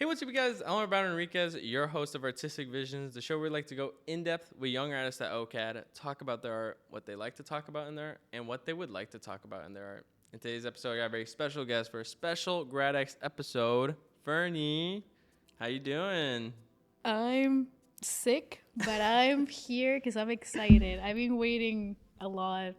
what's up, you guys? I'm Roberto Enriquez, your host of Artistic Visions, the show where we like to go in depth with young artists at OCAD, talk about their art, what they like to talk about in their art, and what they would like to talk about in their art. In today's episode, I got a very special guest for a special Grad X episode, Ferny. How you doing? I'm sick, but I'm here because I'm excited. I've been waiting a lot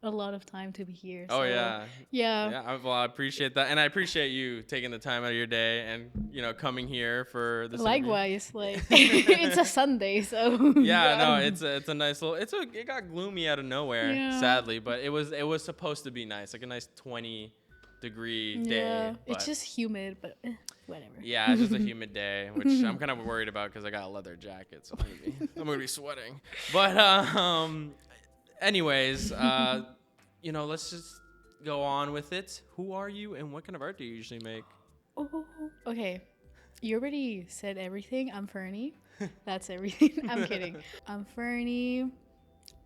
of time to be here. Oh, so, yeah. Yeah. Well, I appreciate that. And I appreciate you taking the time out of your day and, coming here for this interview. Likewise, it's a Sunday, so Yeah, no, it's a nice little. It got gloomy out of nowhere, sadly, but it was supposed to be nice, like a nice 20-degree day. Yeah, it's just humid, but whatever. Yeah, it's just a humid day, which I'm kind of worried about because I got a leather jacket, so I'm gonna be sweating. But anyways, let's just go on with it. Who are you, and what kind of art do you usually make? Oh, okay. You already said everything. I'm Ferny. That's everything. I'm kidding. I'm Ferny.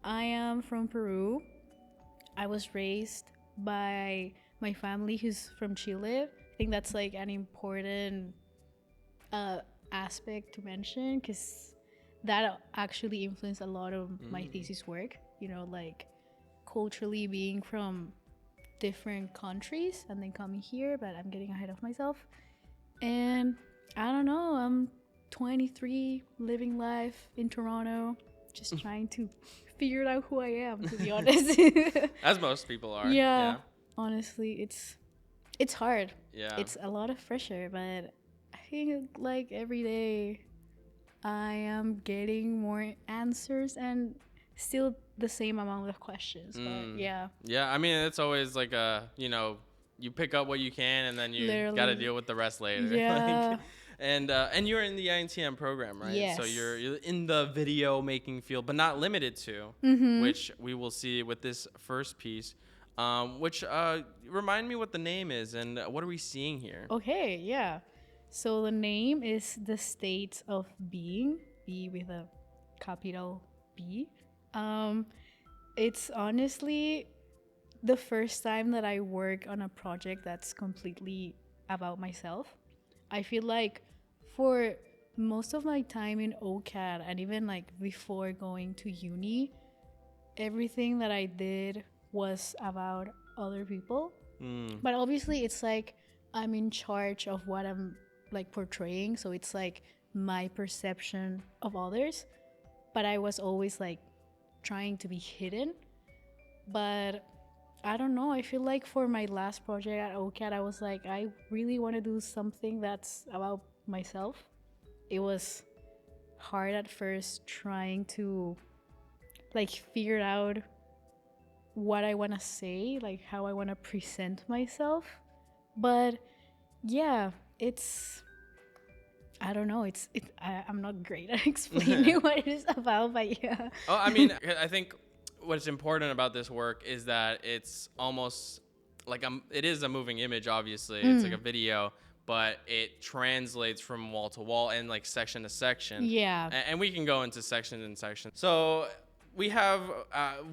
I am from Peru. I was raised by my family who's from Chile. I think that's like an important aspect to mention because that actually influenced a lot of my thesis work. Like culturally being from different countries and then coming here, but I'm getting ahead of myself. And I don't know, I'm 23, living life in Toronto, just trying to figure out who I am, to be honest. As most people are. Yeah. Honestly, it's hard. Yeah. It's a lot of pressure, but I think like every day I am getting more answers and still the same amount of questions. But yeah. Yeah, I mean, it's always like you pick up what you can and then you got to deal with the rest later. Yeah. And you're in the INTM program, right? Yes. So you're in the video making field, but not limited to, which we will see with this first piece. Which remind me what the name is and what are we seeing here? Okay, yeah. So the name is The State of Being, B with a capital B. It's honestly the first time that I work on a project that's completely about myself. I feel like for most of my time in OCAD and even like before going to uni, everything that I did was about other people. But obviously it's like I'm in charge of what I'm like portraying, so it's like my perception of others, but I was always like trying to be hidden. But I don't know, I feel like for my last project at OCAD I was like, I really want to do something that's about myself. It was hard at first trying to like figure out what I want to say, like how I want to present myself. But yeah, I don't know, I'm not great at explaining what it is about, but yeah. Oh, I mean, I think what's important about this work is that it's almost like it is a moving image, obviously. It's like a video, but it translates from wall to wall and like section to section. Yeah. And we can go into section and section. So we have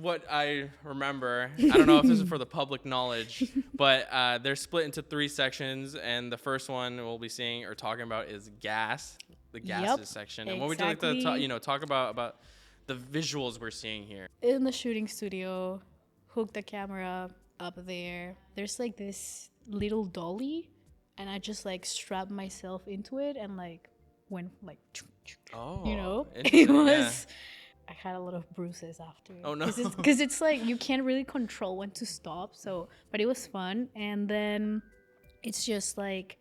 what I remember. I don't know if this is for the public knowledge, but they're split into 3 sections, and the first one we'll be seeing or talking about is gas, the gases section. And what would you like to talk about the visuals we're seeing here? In the shooting studio, hook the camera up there. There's like this little dolly, and I just like strapped myself into it and like went like, it was. Yeah. I had a lot of bruises after. Oh no! Because it's like you can't really control when to stop. So, but it was fun, and then it's just like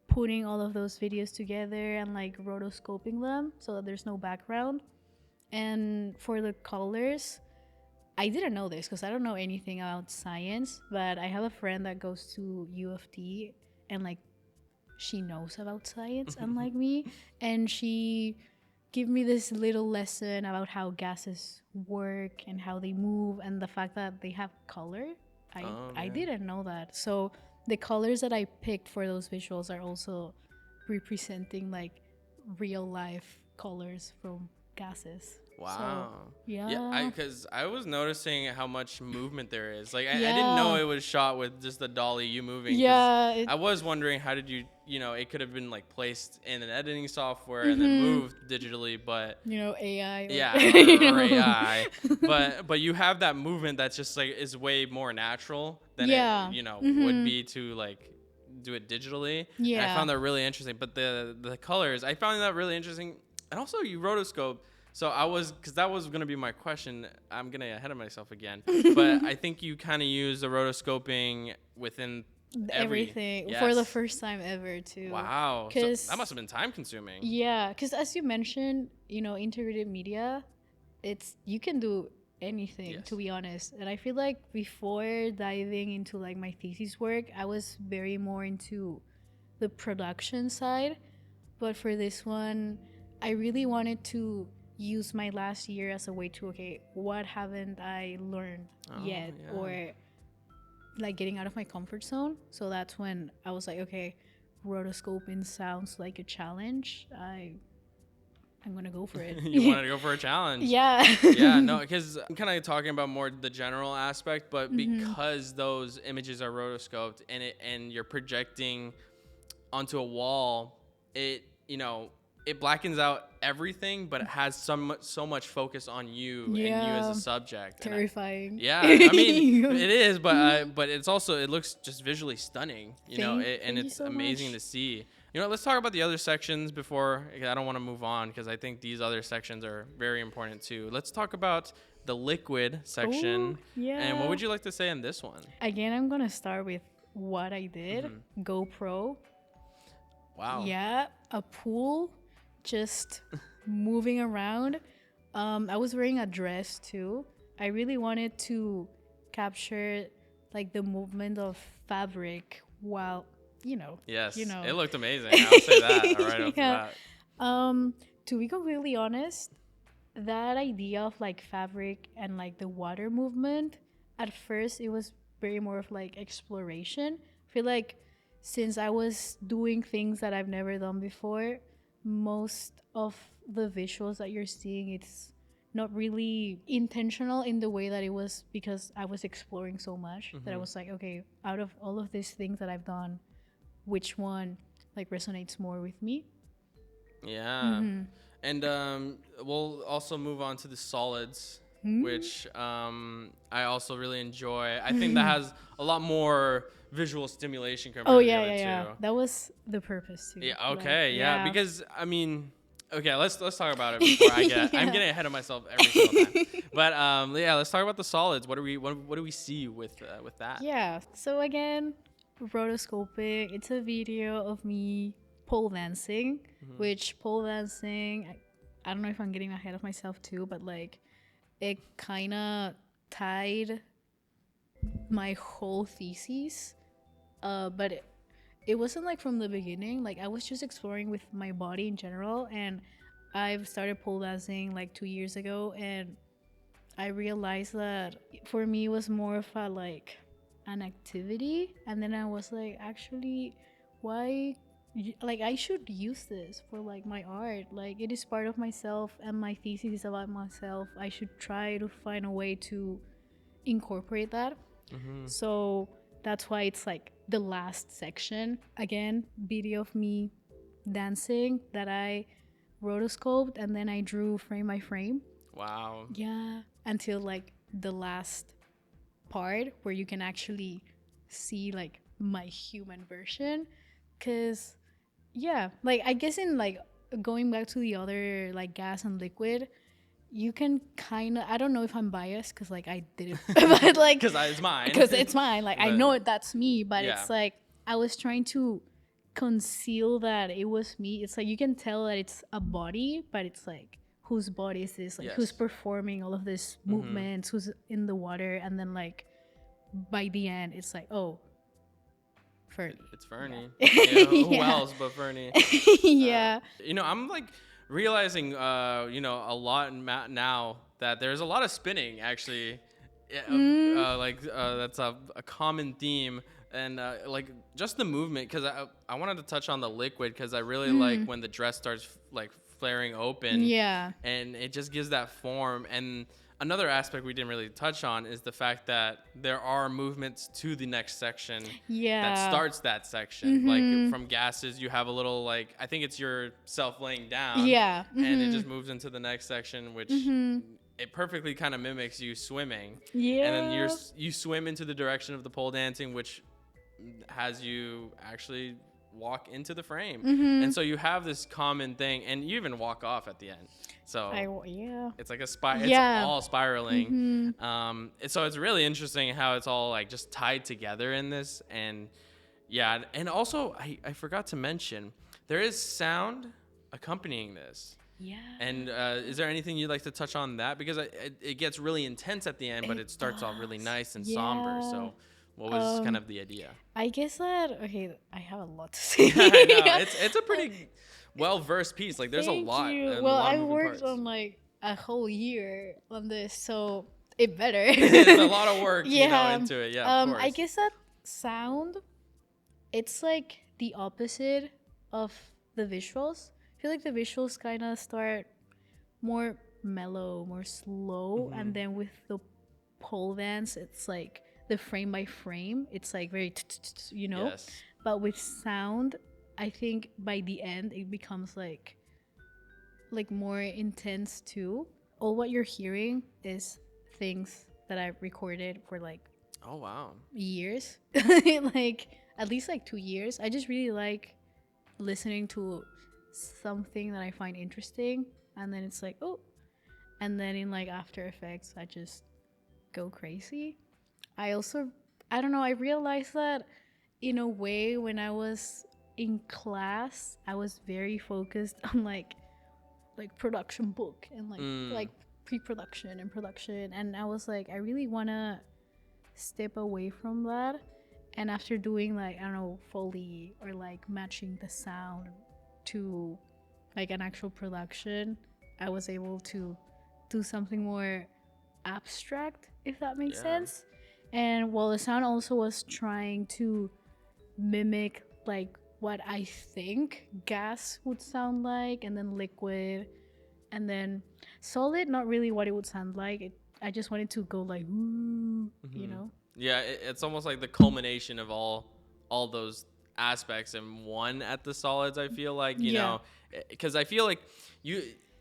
putting all of those videos together and like rotoscoping them so that there's no background. And for the colors, I didn't know this because I don't know anything about science, but I have a friend that goes to U of T and like she knows about science unlike me, and she give me this little lesson about how gases work and how they move and the fact that they have color. I didn't know that. So the colors that I picked for those visuals are also representing like real life colors from gases. Wow. So, yeah. Yeah, because I was noticing how much movement there is. Like, I Yeah. didn't know it was shot with just the dolly, you moving. 'Cause Yeah. I was wondering how did you know, it could have been like placed in an editing software and Mm-hmm. then moved digitally, but AI. yeah, Like, or AI. But you have that movement that's just like is way more natural than Yeah. it, you know, Mm-hmm. would be to like do it digitally. And I Yeah. found that really interesting. But the colors, I found that really interesting. And also you rotoscope. So because that was going to be my question. I'm going to get ahead of myself again. But I think you kind of use the rotoscoping within Everything Yes. for the first time ever too. Wow. So 'Cause- that must have been time consuming. Yeah, because as you mentioned, integrated media, you can do anything, Yes. to be honest. And I feel like before diving into like my thesis work, I was very more into the production side. But for this one, I really wanted to use my last year as a way to, okay, what haven't I learned yet? Yeah. Or like getting out of my comfort zone. So that's when I was like, okay, rotoscoping sounds like a challenge. I'm gonna go for it. You wanted to go for a challenge. Yeah. Yeah, no, because I'm kind of talking about more the general aspect, but Mm-hmm. because those images are rotoscoped and you're projecting onto a wall, it it blackens out everything, but it has so much focus on you and you as Yeah. a subject. And Terrifying. yeah, I mean it is, but it's also it looks just visually stunning, and Thank you it's so amazing much. to see. You know, let's talk about the other sections before I don't want to move on because I think these other sections are very important too. Let's talk about the liquid section. Ooh, yeah. And what would you like to say in this one? Again, I'm gonna start with what I did. Mm-hmm. GoPro. Wow. Yeah, a pool, just moving around. I was wearing a dress too. I really wanted to capture like the movement of fabric while Yes. you know. It looked amazing. I'll say that right off the Yeah. bat. To be completely honest, that idea of like fabric and like the water movement, at first it was very more of like exploration. I feel like since I was doing things that I've never done before, most of the visuals that you're seeing, it's not really intentional in the way that it was, because I was exploring so much that I was like, okay, out of all of these things that I've done, which one like resonates more with me? Yeah. And we'll also move on to the solids, which I also really enjoy. I think that has a lot more visual stimulation compared to the other two. That was the purpose too. Yeah. Okay. Like, Yeah. Because I mean, okay. Let's talk about it before I get. I'm getting ahead of myself every single time. But yeah. Let's talk about the solids. What do we see with that? Yeah. So again, rotoscoping. It's a video of me pole dancing, which pole dancing, I don't know if I'm getting ahead of myself too, but like it kind of tied my whole thesis. But it wasn't like from the beginning. Like I was just exploring with my body in general, and I've started pole dancing like 2 years ago, and I realized that for me it was more of a like an activity, and then I was like, actually, why? Like I should use this for like my art. Like it is part of myself, and my thesis is about myself. I should try to find a way to incorporate that. So that's why it's like the last section. Again, video of me dancing that I rotoscoped, and then I drew frame by frame. Wow. Yeah, until like the last part where you can actually see like my human version. Cause yeah, like I guess in like going back to the other like gas and liquid, you can kind of, I don't know if I'm biased because like I did it, but like Because it's mine. because it's mine. Like I But- know that's me, but Yeah. it's like I was trying to conceal that it was me. It's like you can tell that it's a body, but it's like whose body is this? Like who's Yes. performing all of this movements? Who's in the water? And then like by the end, it's like, oh, Ferny. It's Ferny. Yeah, who Yeah. else but Ferny? Yeah. I'm like realizing, a lot now that there's a lot of spinning actually. Yeah, that's a common theme, and like just the movement. Because I wanted to touch on the liquid because I really like when the dress starts like flaring open. Yeah. And it just gives that form. And another aspect we didn't really touch on is the fact that there are movements to the next section that starts that section. Like from gases, you have a little, like, I think it's yourself laying down. Yeah. And it just moves into the next section, which it perfectly kind of mimics you swimming. Yeah. And then you swim into the direction of the pole dancing, which has you actually walk into the frame. And so you have this common thing, and you even walk off at the end. So it's like it's all spiraling. So it's really interesting how it's all like just tied together in this. And yeah, and also I forgot to mention, there is sound accompanying this. Yeah. And is there anything you'd like to touch on that? Because it gets really intense at the end, but it starts off really nice and somber. So what was kind of the idea? I guess that, I have a lot to say. I know. It's a pretty well-versed piece. Like, there's a lot. Well, I worked on like a whole year on this, so it better. It's a lot of work, into it. Yeah, of course. I guess that sound, it's like the opposite of the visuals. I feel like the visuals kind of start more mellow, more slow, and then with the pole dance, it's like the frame by frame. It's like very, Yes. But with sound, I think by the end it becomes like more intense too. All what you're hearing is things that I recorded for like Oh wow. years, like at least like 2 years. I just really like listening to something that I find interesting, and then it's like, oh, and then in like After Effects I just go crazy. I don't know, I realized that in a way when I was in class I was very focused on like production book and like pre-production and production, and I was like, I really want to step away from that. And after doing like, I don't know, Foley or like matching the sound to like an actual production, I was able to do something more abstract, if that makes sense. And while the sound also was trying to mimic like what I think gas would sound like, and then liquid, and then solid, not really what it would sound like. I just wanted to go like, ooh, Yeah, it's almost like the culmination of all those aspects in one at the solids. I feel like, you know, because I feel like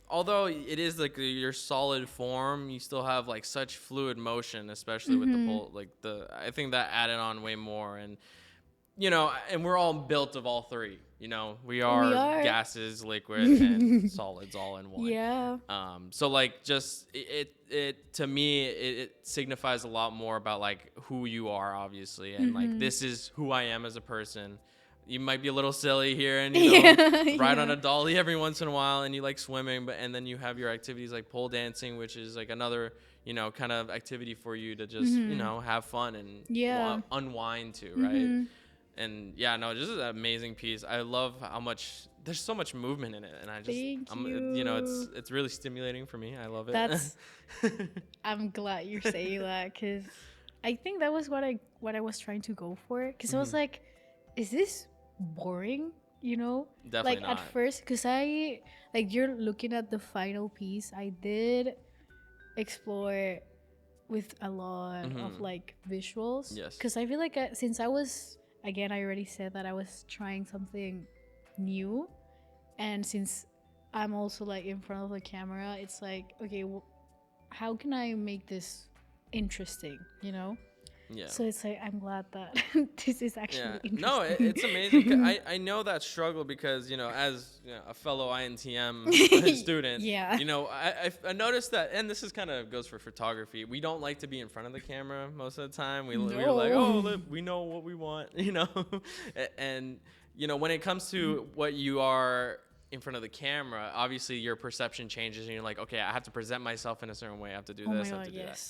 although it is like your solid form, you still have like such fluid motion, especially with the pole. Like I think that added on way more. And and we're all built of all three. We are gases, liquid, and solids all in one. Yeah. So like, just it to me, it signifies a lot more about like who you are, obviously, and like, this is who I am as a person. You might be a little silly here and ride on a dolly every once in a while, and you like swimming, and then you have your activities like pole dancing, which is like another kind of activity for you to just have fun and unwind to, right? And just an amazing piece. I love how much there's so much movement in it, and I just it's really stimulating for me. I love it. I'm glad you're saying that, because I think that was what I was trying to go for, because I was like, is this boring? Definitely like not. At first, because I like, you're looking at the final piece, I did explore with a lot of like visuals. Yes. Because I feel like since I was, again, I already said that I was trying something new, and since I'm also like in front of the camera, it's like, okay, how can I make this interesting, Yeah. So it's like, I'm glad that this is actually interesting. No, it's amazing. I know that struggle because, as a fellow INTM student, I noticed that, and this is kind of goes for photography. We don't like to be in front of the camera most of the time. We're like, oh, we know what we want, and, when it comes to what you are in front of the camera, obviously your perception changes, and you're like, okay, I have to present myself in a certain way. I have to do this, I have to do that.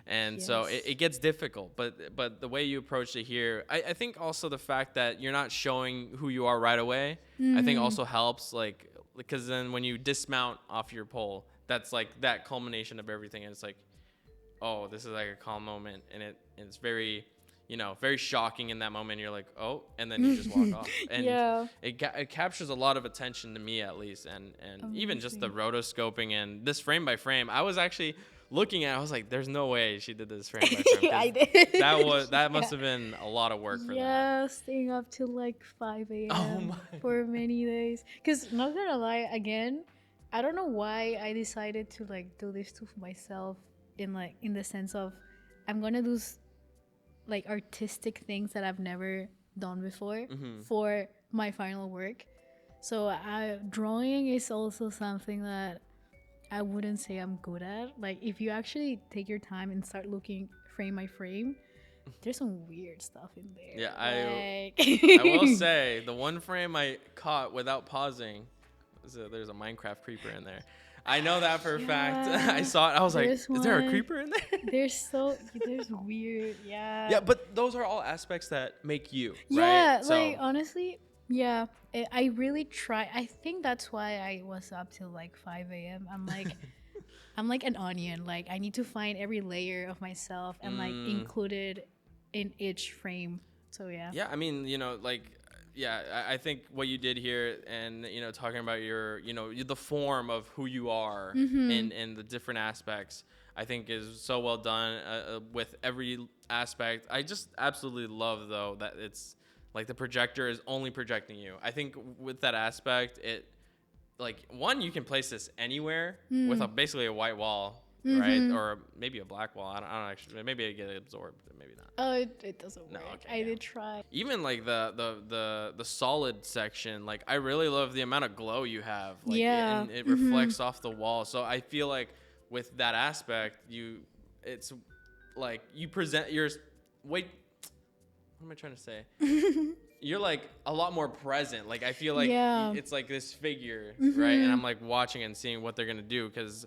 And so it gets difficult, but the way you approach it here, I think also the fact that you're not showing who you are right away, I think also helps, like, because then when you dismount off your pole, that's like that culmination of everything, and it's like, oh, this is like a calm moment, and it's very, very shocking in that moment. You're like, oh, and then you just walk off. And Yeah. it captures a lot of attention to me, at least. And even just the rotoscoping and this frame by frame, I was actually looking at it, I was like, there's no way she did this frame by frame. I did. That must have been a lot of work for that. Yeah, staying up till like 5 a.m. For many days. Because not gonna lie, again, I don't know why I decided to like do this to myself in the sense of I'm gonna do like artistic things that I've never done before for my final work. So drawing is also something that I wouldn't say I'm good at. Like if you actually take your time and start looking frame by frame, there's some weird stuff in there. Yeah, I will say the one frame I caught without pausing, there's a Minecraft creeper in there. I know that for a fact. I saw it. I was like, is there a creeper in there? There's weird. Yeah. Yeah, but those are all aspects that make you, yeah, right? Like honestly, yeah. I really try. I think that's why I was up till like 5 a.m. I'm like an onion. Like I need to find every layer of myself and like include it in each frame. So yeah. Yeah, I mean, I think what you did here and, talking about your, the form of who you are in the different aspects, I think is so well done with every aspect. I just absolutely love, though, that it's like the projector is only projecting you. I think with that aspect, it like one, you can place this anywhere with basically a white wall, right? Or maybe a black wall. I don't actually. Maybe it get absorbed. Maybe not. Oh, it doesn't work. I did try. Even like the solid section, like I really love the amount of glow you have. Like, yeah. And it reflects off the wall. So I feel like with that aspect, it's like you present your What am I trying to say? You're like a lot more present. Like I feel like it's like this figure, right? And I'm like watching and seeing what they're gonna do because.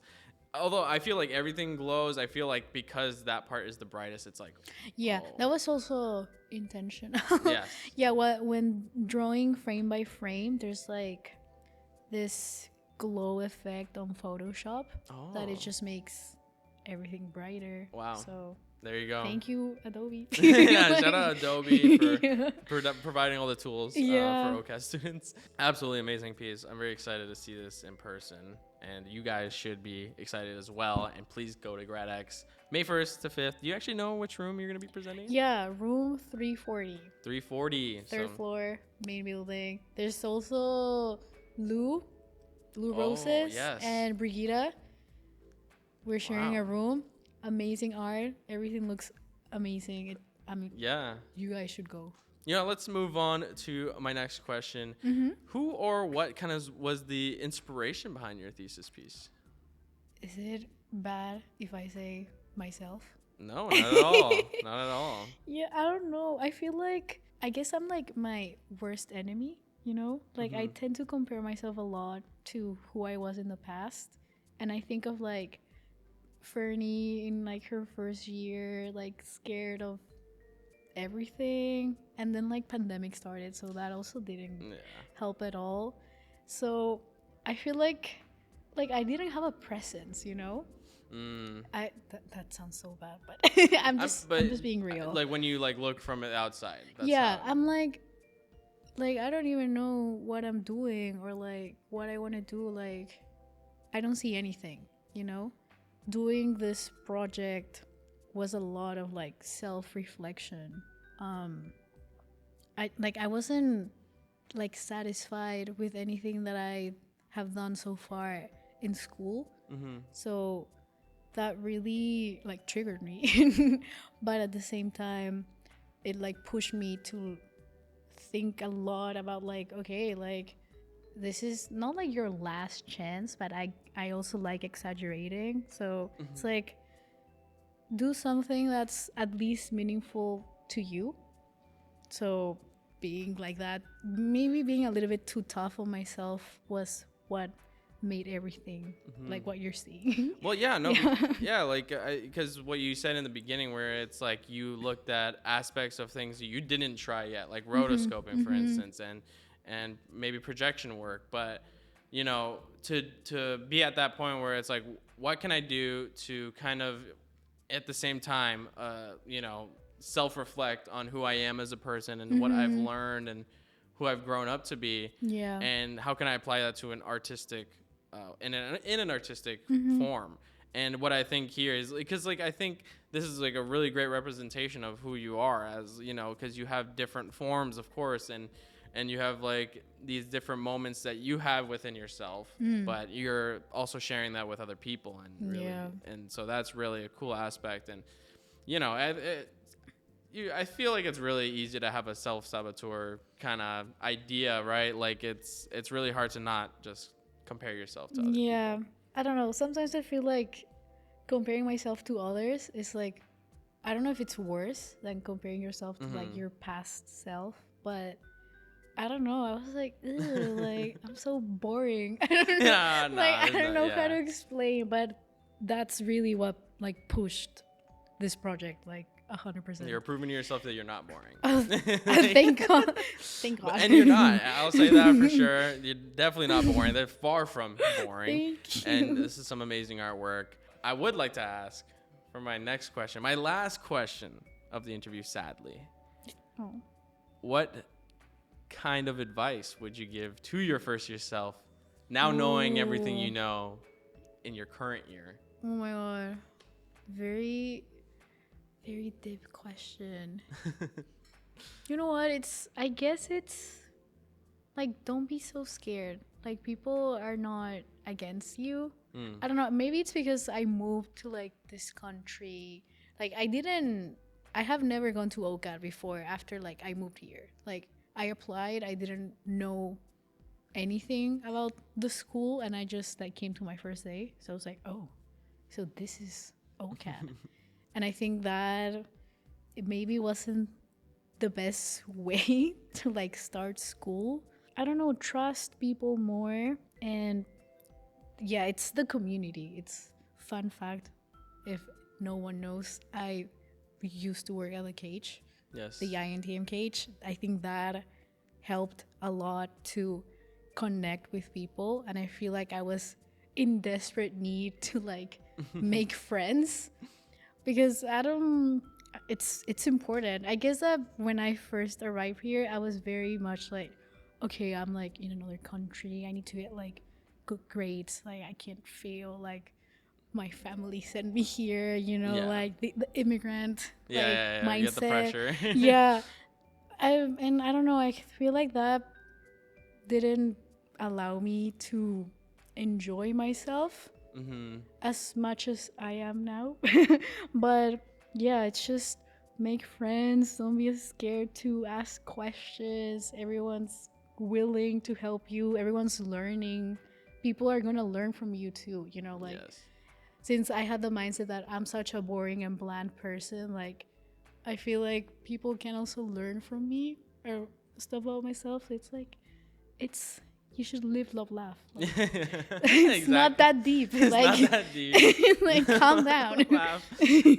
Although I feel like everything glows, I feel like because that part is the brightest, it's like that was also intentional. Yes. Yeah, when drawing frame by frame, there's like this glow effect on Photoshop that it just makes everything brighter. Wow. So there you go. Thank you, Adobe. Yeah, shout out Adobe for providing all the tools for OCAD students. Absolutely amazing piece. I'm very excited to see this in person. And you guys should be excited as well. And please go to GradX May 1st to 5th. Do you actually know which room you're going to be presenting in? Yeah, room 340. 340. Third floor, main building. There's also Lou Roses, and Brigitte. We're sharing a room. Amazing art. Everything looks amazing. You guys should go. Let's move on to my next question. Who or what kind of was the inspiration behind your thesis piece? Is it bad if I say myself? No, not at all. Not at all. Yeah, I don't know. I guess I'm like my worst enemy, Like I tend to compare myself a lot to who I was in the past. And I think of like Ferny in like her first year, like scared of everything, and then like pandemic started, so that also didn't help at all. So I feel like I didn't have a presence, that sounds so bad, but I'm just being real. Like when you like look from it outside, I'm like I don't even know what I'm doing or like what I want to do. Like I don't see anything, doing this project was a lot of like self-reflection. I wasn't like satisfied with anything that I have done so far in school. So that really like triggered me. But at the same time, it like pushed me to think a lot about like, okay, like this is not like your last chance, but I also like exaggerating. So it's like, do something that's at least meaningful to you. So being like that, maybe being a little bit too tough on myself was what made everything like what you're seeing. Well, because what you said in the beginning, where it's like you looked at aspects of things you didn't try yet, like rotoscoping, for instance, and maybe projection work, but to be at that point where it's like, what can I do to kind of at the same time, self-reflect on who I am as a person and what I've learned and who I've grown up to be. Yeah. And how can I apply that to an artistic, in an artistic form. And what I think here is, because like I think this is like a really great representation of who you are, as you know, because you have different forms, of course, and you have like these different moments that you have within yourself, but you're also sharing that with other people, and really, and so that's really a cool aspect. And you know, I feel like it's really easy to have a self-saboteur kind of idea, right? Like it's really hard to not just compare yourself to other people. I don't know. Sometimes I feel like comparing myself to others is like, I don't know if it's worse than comparing yourself to like your past self, but I don't know. I was like, ew, like I'm so boring. I don't know. I don't know how to explain, but that's really what like pushed this project like 100%. You're proving to yourself that you're not boring. Thank God. Thank God. And you're not. I'll say that for sure. You're definitely not boring. They're far from boring. Thank you. And this is some amazing artwork. I would like to ask for my next question, my last question of the interview, sadly. Oh. What kind of advice would you give to your first year self, now knowing everything you know in your current year? Oh my God. Very, very deep question. You know what? I guess it's like, don't be so scared. Like, people are not against you. I don't know. Maybe it's because I moved to like this country. Like, I have never gone to OCAD before after like I moved here. Like, I applied, I didn't know anything about the school, and I just like came to my first day. So I was like, oh, so this is OCAD. And I think that it maybe wasn't the best way to like start school. I don't know, trust people more. And yeah, it's the community. It's fun fact, if no one knows, I used to work at the cage. Yes. The INTM cage. I think that helped a lot to connect with people, and I feel like I was in desperate need to like make friends, because it's important. I guess that when I first arrived here, I was very much like, okay, I'm like in another country, I need to get like good grades, like I can't fail, like my family sent me here, you know, like the immigrant mindset. You get the pressure. And I don't know, I feel like that didn't allow me to enjoy myself as much as I am now. But yeah, it's just make friends, don't be scared to ask questions. Everyone's willing to help you, everyone's learning. People are gonna learn from you too, you know, like since I had the mindset that I'm such a boring and bland person, like I feel like people can also learn from me or stuff about myself. It's like, you should live, love, laugh. Like, it's not that deep. It's like, not that deep. Like, calm down.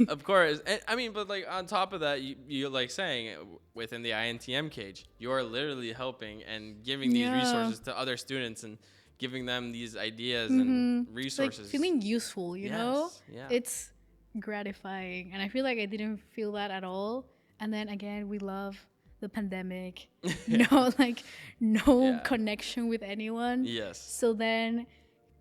Of course. And, I mean, but like on top of that, you're like saying within the INTM cage, you're literally helping and giving these resources to other students and giving them these ideas and resources. Like feeling useful, you know? Yeah. It's gratifying. And I feel like I didn't feel that at all. And then again, we love the pandemic. No connection with anyone. Yes. So then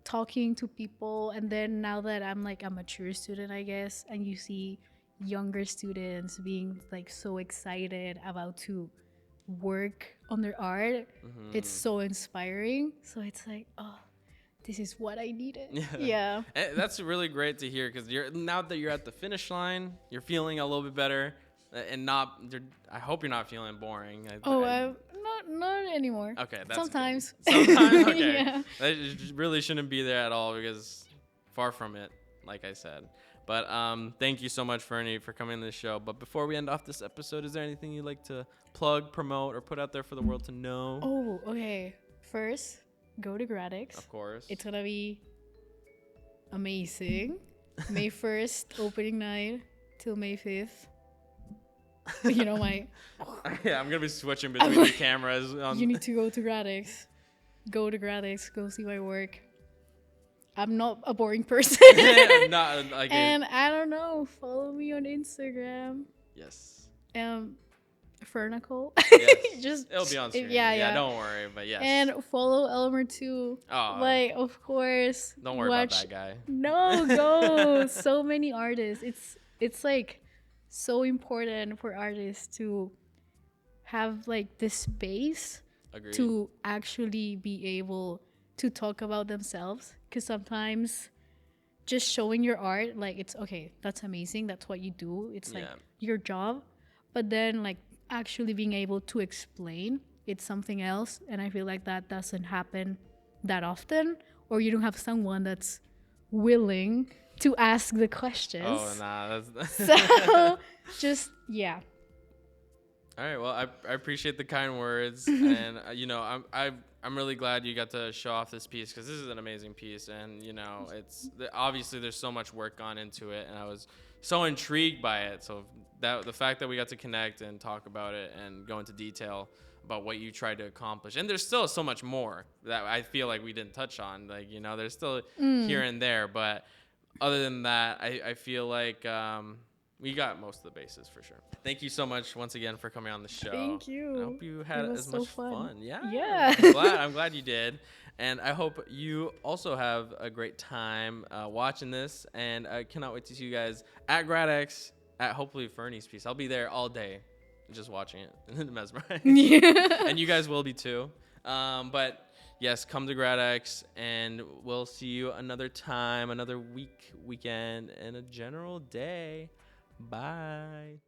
talking to people, and then now that I'm like a mature student, I guess, and you see younger students being like so excited about to work on their art, it's so inspiring. So it's like, oh, this is what I needed. Yeah. And that's really great to hear, because now that you're at the finish line, you're feeling a little bit better, and I hope you're not feeling boring. Not anymore. Okay, that's sometimes. Good. Sometimes, okay. Yeah. That really shouldn't be there at all, because far from it, like I said. But thank you so much, Ferny, for coming to the show. But before we end off this episode, is there anything you'd like to plug, promote, or put out there for the world to know? Oh, okay. First, go to Grad. Of course. It's gonna be amazing. May 1st, opening night, till May 5th. You know, yeah, I'm gonna be switching between the cameras. You need to go to Grad. Go to Grad. Go see my work. I'm not a boring person. Not, like, and I don't know. Follow me on Instagram. Yes. Fernicle. Yes. Just It'll be on screen. yeah. Don't worry. But yes. And follow Elmer too. Oh, Like, of course. don't worry about that guy. No, go. So many artists. It's like so important for artists to have like this space Agreed. to actually be able to talk about themselves. Because sometimes just showing your art, like, it's okay, that's amazing, that's what you do, it's like your job. But then like actually being able to explain, it's something else. And I feel like that doesn't happen that often, or you don't have someone that's willing to ask the questions. Oh, nah. That's So just All right. Well, I appreciate the kind words, and you know, I'm really glad you got to show off this piece, because this is an amazing piece, and you know, it's obviously there's so much work gone into it, and I was so intrigued by it. So that the fact that we got to connect and talk about it and go into detail about what you tried to accomplish, and there's still so much more that I feel like we didn't touch on. Like, you know, there's still here and there, but other than that, I feel like we got most of the bases for sure. Thank you so much once again for coming on the show. Thank you. I hope you had as much fun. Yeah. I'm glad you did. And I hope you also have a great time watching this. And I cannot wait to see you guys at GradX at hopefully Ferny's piece. I'll be there all day just watching it and mesmerized. Yeah. And you guys will be too. But yes, come to GradX, and we'll see you another time, another weekend, and a general day. Bye.